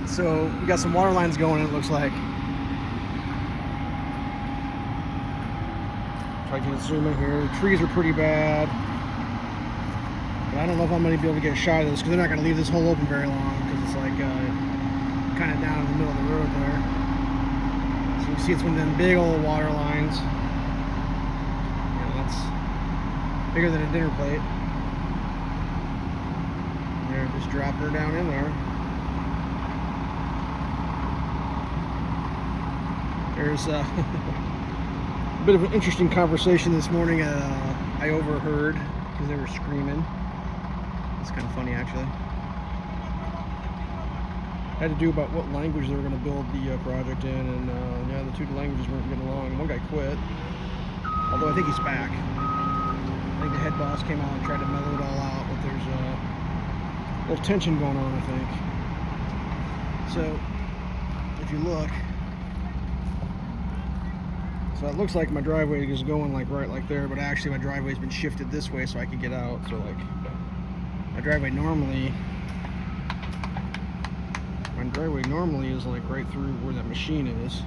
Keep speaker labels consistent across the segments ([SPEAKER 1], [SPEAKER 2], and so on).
[SPEAKER 1] So we got some water lines going, it looks like. Try to zoom in here. The trees are pretty bad. But I don't know if I'm going to be able to get a shot of this because they're not going to leave this hole open very long because it's like kind of down in the middle of the road there. So you can see it's one of them big old water lines. That's bigger than a dinner plate. And they're just dropping her down in there. There's a bit of an interesting conversation this morning I overheard because they were screaming. It's kind of funny, actually. Had to do about what language they were going to build the project in, and yeah, the two languages weren't getting along. One guy quit, although I think he's back. I think the head boss came out and tried to mellow it all out, but there's a little tension going on, I think. So, if you look, so it looks like my driveway is going like right like there, but actually my driveway's been shifted this way so I can get out. So like my driveway normally is like right through where that machine is.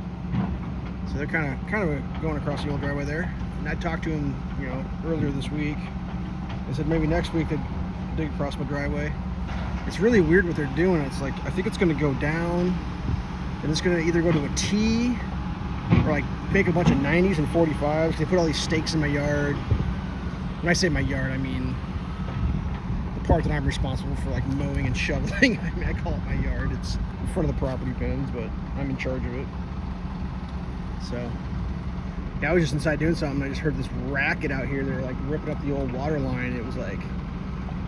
[SPEAKER 1] So they're kind of going across the old driveway there. And I talked to him, earlier this week. They said maybe next week they'd dig across my driveway. It's really weird what they're doing. It's like I think it's going to go down, and it's going to either go to a T or like make a bunch of 90s and 45s. They put all these stakes in my yard. When I say my yard, I mean the part that I'm responsible for, like mowing and shoveling. I mean, I call it my yard. It's in front of the property pins, but I'm in charge of it. So yeah, I was just inside doing something. I just heard this racket out here. They're like ripping up the old water line. It was like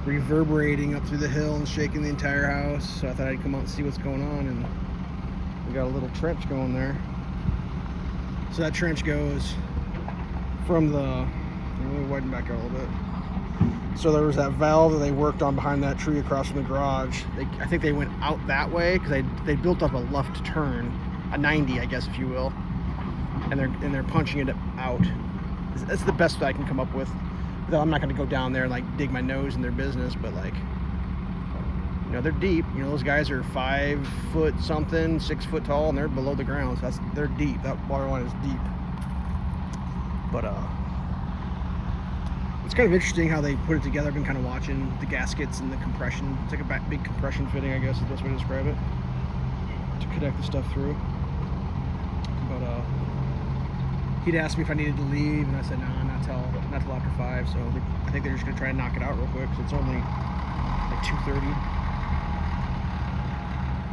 [SPEAKER 1] reverberating up through the hill and shaking the entire house. So I thought I'd come out and see what's going on, and we got a little trench going there. So that trench goes from the, let me widen back out a little bit. So there was that valve that they worked on behind that tree across from the garage. I think they went out that way because they built up a left turn, a 90, I guess, if you will, and they're punching it out. That's the best that I can come up with. Though I'm not going to go down there and like dig my nose in their business, but like, they're deep. Those guys are 5 foot something, 6 foot tall, and they're below the ground. So they're deep. That water line is deep. But it's kind of interesting how they put it together. I've been kind of watching the gaskets and the compression. It's like a big compression fitting, I guess is the best way to describe it, to connect the stuff through. But he'd asked me if I needed to leave, and I said, nah, not till after 5. So I think they're just gonna try and knock it out real quick. So it's only like 2:30.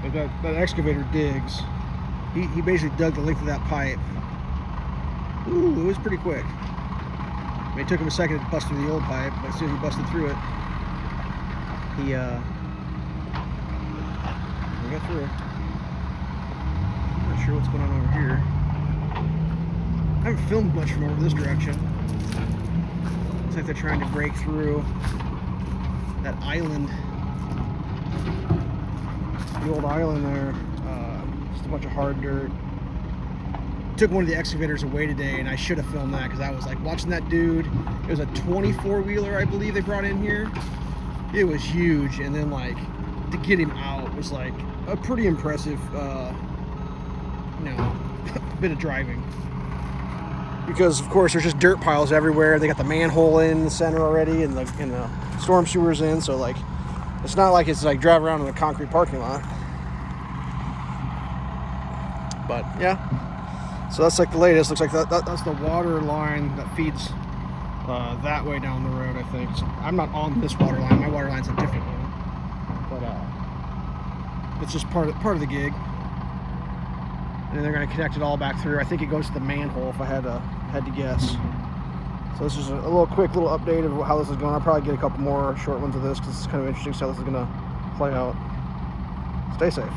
[SPEAKER 1] But that excavator digs. He basically dug the length of that pipe. Ooh, it was pretty quick. I mean, it took him a second to bust through the old pipe, but as soon as he busted through it, he got through it. I'm not sure what's going on over here. I haven't filmed much from over this direction. Looks like they're trying to break through that island. The old island there. Just a bunch of hard dirt. Took one of the excavators away today, and I should have filmed that because I was like watching that dude. It was a 24-wheeler, I believe they brought in here. It was huge, and then like to get him out was like a pretty impressive, bit of driving. Because of course there's just dirt piles everywhere. They got the manhole in the center already, and the storm sewers in. So like, it's not like it's like driving around in a concrete parking lot. But yeah. So that's like the latest. Looks like that's the water line that feeds that way down the road, I think. So I'm not on this water line. My water line's a different one. But it's just part of the gig. And then they're going to connect it all back through. I think it goes to the manhole if I had to guess. So this is a little quick little update of how this is going. I'll probably get a couple more short ones of this because it's kind of interesting how this is going to play out. Stay safe.